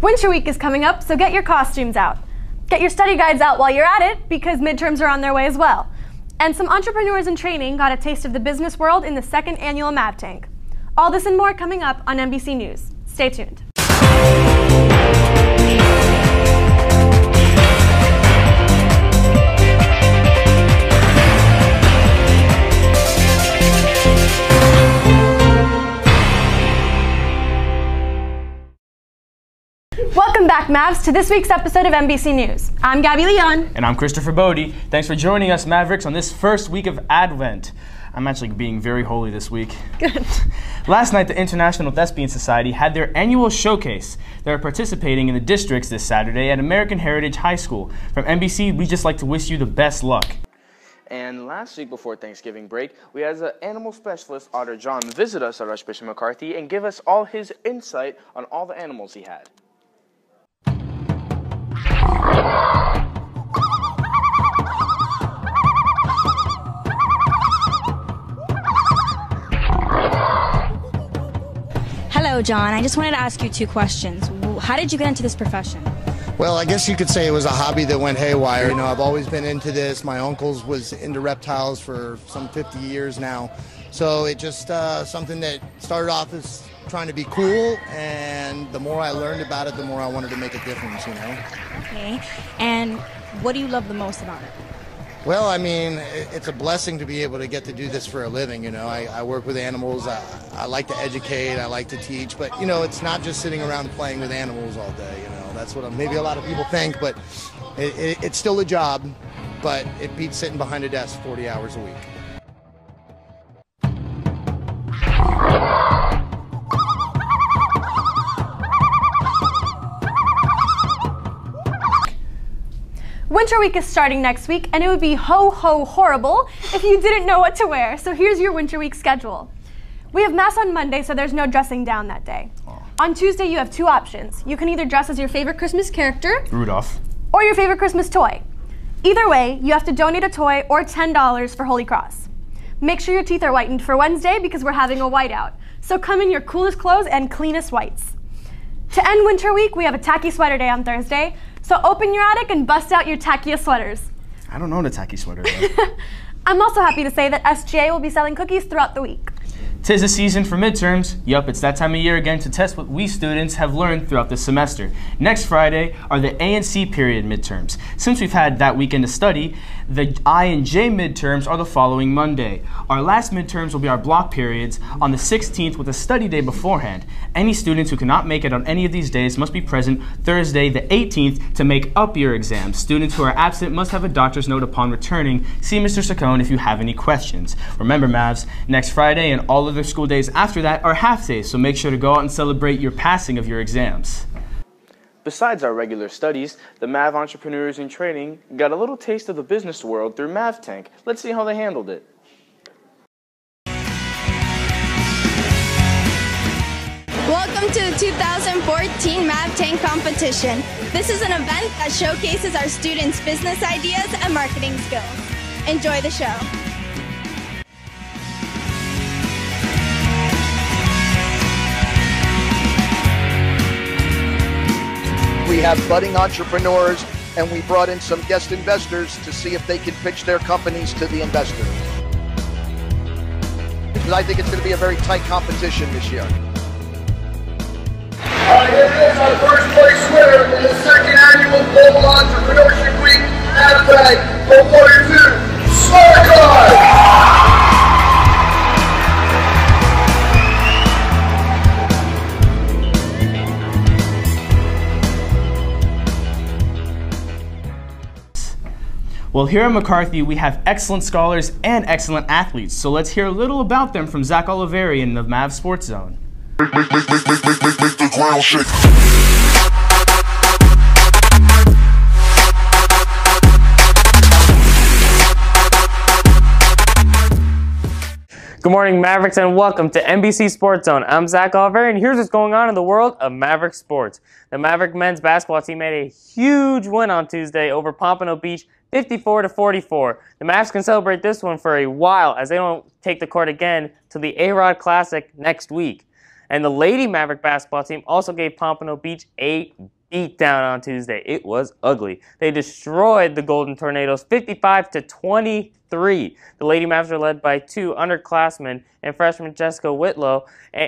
Winter week is coming up, so get your costumes out. Get your study guides out while you're at it, because midterms are on their way as well. And some entrepreneurs in training got a taste of the business world in the second annual Mav Tank. All this and more coming up on MBC News. Stay tuned. Welcome back, Mavs, to this week's episode of MBC News. I'm Gabby Leon. And I'm Christopher Bodie. Thanks for joining us, Mavericks, on this first week of Advent. I'm actually being very holy this week. Good. Last night, the International Thespian Society had their annual showcase. They're participating in the districts this Saturday at American Heritage High School. From NBC, we just like to wish you the best luck. And last week before Thanksgiving break, we had an animal specialist, Otter John, visit us at Archbishop McCarthy and give us all his insight on all the animals he had. Hello, John. I just wanted to ask you two questions. How did you get into this profession? Well, I guess you could say it was a hobby that went haywire. You know, I've always been into this. My uncle's was into reptiles for some 50 years now. So it just something that started off as trying to be cool, and the more I learned about it, the more I wanted to make a difference, you know? Okay. And what do you love the most about it? Well, I mean, it's a blessing to be able to get to do this for a living, you know. I work with animals. I like to educate. I like to teach. But, you know, it's not just sitting around playing with animals all day, you know. That's what maybe a lot of people think, but it's still a job, but it beats sitting behind a desk 40 hours a week. Winter week is starting next week, and it would be horrible if you didn't know what to wear. So here's your winter week schedule. We have Mass on Monday, so there's no dressing down that day. On Tuesday, you have two options. You can either dress as your favorite Christmas character, Rudolph, or your favorite Christmas toy. Either way, you have to donate a toy or $10 for Holy Cross. Make sure your teeth are whitened for Wednesday because we're having a whiteout. So come in your coolest clothes and cleanest whites. To end winter week, we have a tacky sweater day on Thursday. So open your attic and bust out your tackiest sweaters. I don't own a tacky sweater, though. I'm also happy to say that SGA will be selling cookies throughout the week. 'Tis the season for midterms. Yup, it's that time of year again to test what we students have learned throughout the semester. Next Friday are the A and C period midterms. Since we've had that weekend to study, the I and J midterms are the following Monday. Our last midterms will be our block periods on the 16th with a study day beforehand. Any students who cannot make it on any of these days must be present Thursday the 18th to make up your exams. Students who are absent must have a doctor's note upon returning. See Mr. Saccone if you have any questions. Remember, Mavs, next Friday and all other school days after that are half days, so make sure to go out and celebrate your passing of your exams. Besides our regular studies, the Mav entrepreneurs in training got a little taste of the business world through Mav Tank. Let's see how they handled it. Welcome to the 2014 Mav Tank competition. This is an event that showcases our students' business ideas and marketing skills. Enjoy the show. We have budding entrepreneurs, and we brought in some guest investors to see if they can pitch their companies to the investors. Because I think it's going to be a very tight competition this year. Here is our first place winner in the second annual Global Entrepreneurship Week Hashtag awarded to Smart Well, here at McCarthy, we have excellent scholars and excellent athletes. So let's hear a little about them from Zach Oliveri in the Mav Sports Zone. Make the ground shake. Good morning, Mavericks, and welcome to MBC Sports Zone. I'm Zach Oliver, and here's what's going on in the world of Maverick sports. The Maverick men's basketball team made a huge win on Tuesday over Pompano Beach, 54-44. The Mavs can celebrate this one for a while as they don't take the court again till the A-Rod Classic next week. And the Lady Maverick basketball team also gave Pompano Beach a beatdown on Tuesday. It was ugly. They destroyed the Golden Tornadoes 55-23. The Lady Mavs were led by two underclassmen and freshman Jessica Whitlow,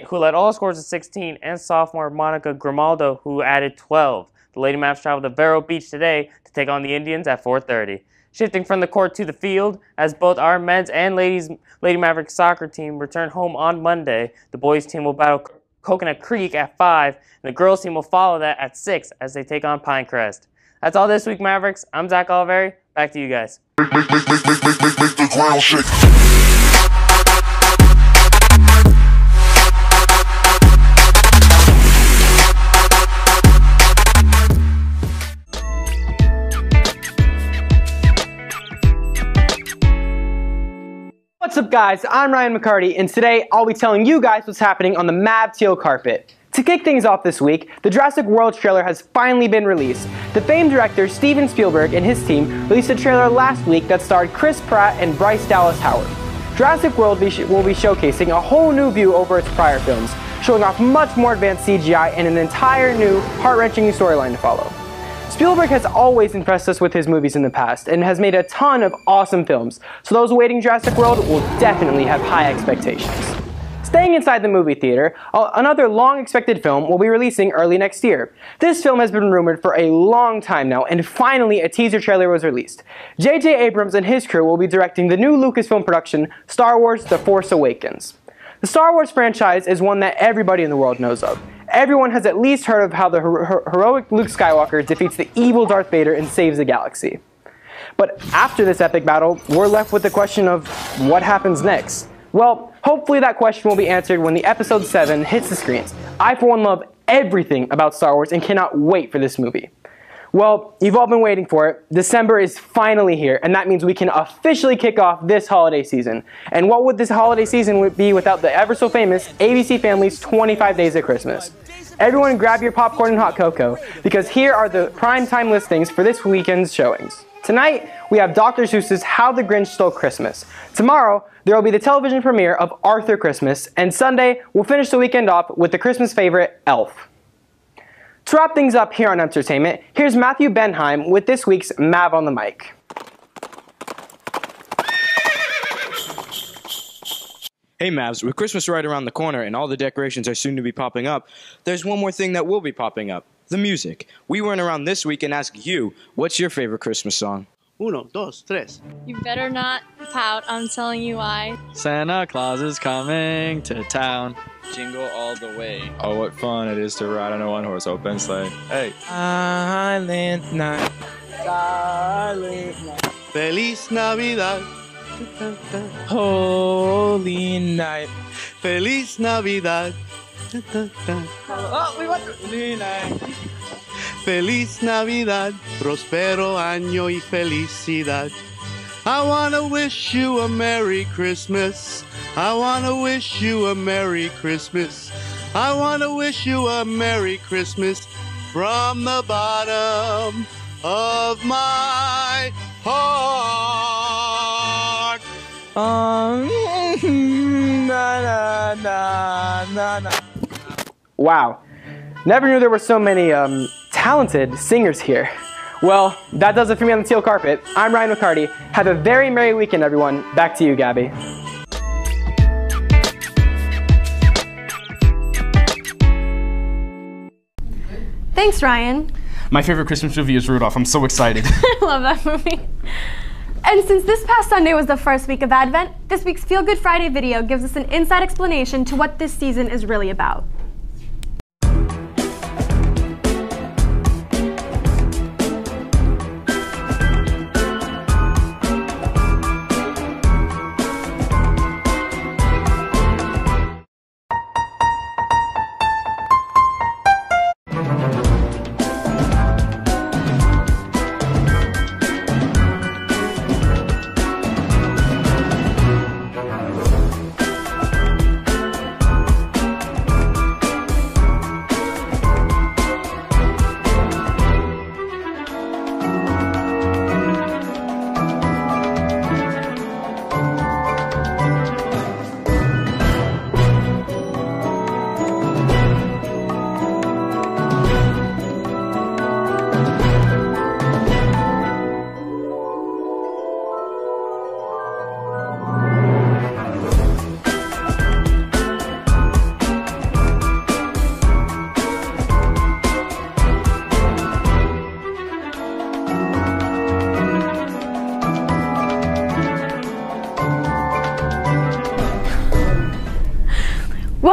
who led all scores at 16, and sophomore Monica Grimaldo, who added 12. The Lady Mavs traveled to Vero Beach today to take on the Indians at 4:30. Shifting from the court to the field, as both our men's and Lady Maverick soccer team return home on Monday, the boys team will battle Coconut Creek at 5, and the girls team will follow that at 6 as they take on Pinecrest. That's all this week, Mavericks. I'm Zach Oliveri. Back to you guys. Make the ground shake. What's up, guys? I'm Ryan McCarty, and today I'll be telling you guys what's happening on the Mav Teal carpet. To kick things off this week, the Jurassic World trailer has finally been released. The famed director Steven Spielberg and his team released a trailer last week that starred Chris Pratt and Bryce Dallas Howard. Jurassic World will be showcasing a whole new view over its prior films, showing off much more advanced CGI and an entire new, heart-wrenching storyline to follow. Spielberg has always impressed us with his movies in the past and has made a ton of awesome films, so those awaiting Jurassic World will definitely have high expectations. Staying inside the movie theater, another long-expected film will be releasing early next year. This film has been rumored for a long time now, and finally a teaser trailer was released. J.J. Abrams and his crew will be directing the new Lucasfilm production, Star Wars: The Force Awakens. The Star Wars franchise is one that everybody in the world knows of. Everyone has at least heard of how the heroic Luke Skywalker defeats the evil Darth Vader and saves the galaxy. But after this epic battle, we're left with the question of what happens next? Well, hopefully that question will be answered when the Episode 7 hits the screens. I, for one, love everything about Star Wars and cannot wait for this movie. Well, you've all been waiting for it. December is finally here, and that means we can officially kick off this holiday season. And what would this holiday season be without the ever-so-famous ABC Family's 25 Days of Christmas? Everyone grab your popcorn and hot cocoa, because here are the prime-time listings for this weekend's showings. Tonight, we have Dr. Seuss's How the Grinch Stole Christmas. Tomorrow, there will be the television premiere of Arthur Christmas, and Sunday, we'll finish the weekend off with the Christmas favorite, Elf. To wrap things up here on entertainment, here's Matthew Benheim with this week's Mav on the Mic. Hey Mavs, with Christmas right around the corner and all the decorations are soon to be popping up, there's one more thing that will be popping up, the music. We went around this week and asked you, what's your favorite Christmas song? Uno, dos, tres. You better not pout, I'm telling you why. Santa Claus is coming to town. Jingle all the way. Oh, what fun it is to ride on a one-horse open sleigh. Hey. Silent night. Silent night. Feliz Navidad. Holy night. Feliz Navidad. Oh, we want Holy night. Feliz Navidad. Prospero año y felicidad. I wanna wish you a Merry Christmas. I wanna wish you a Merry Christmas. I wanna wish you a Merry Christmas from the bottom of my heart. Na, na, na, na. Wow. Never knew there were so many talented singers here. Well, that does it for me on the teal carpet. I'm Ryan McCarty. Have a very merry weekend, everyone. Back to you, Gabby. Thanks, Ryan. My favorite Christmas movie is Rudolph. I'm so excited. I love that movie. And since this past Sunday was the first week of Advent, this week's Feel Good Friday video gives us an inside explanation to what this season is really about.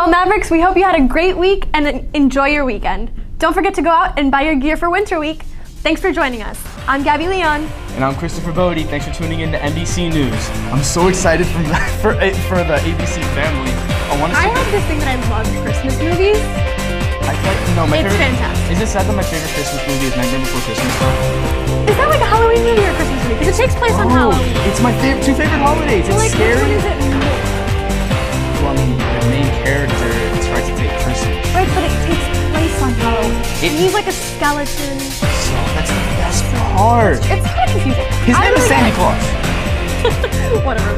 Well, Mavericks, we hope you had a great week and enjoy your weekend. Don't forget to go out and buy your gear for Winter Week. Thanks for joining us. I'm Gabby Leon. And I'm Christopher Bodie. Thanks for tuning in to MBC News. I'm so excited for the ABC family. I have this thing that I love Christmas movies. It's fantastic. Is it sad that my favorite Christmas movie is Nightmare Before Christmas though? Is that like a Halloween movie or a Christmas movie? Because it takes place on Halloween. It's my two favorite holidays. It's like, scary. which one is it more? Well, I mean, the main character tries to take Christmas. Right, but it takes place on Halloween. And he's like a skeleton. So that's the best part. It's kind of confusing. His name is Santa Claus. Whatever.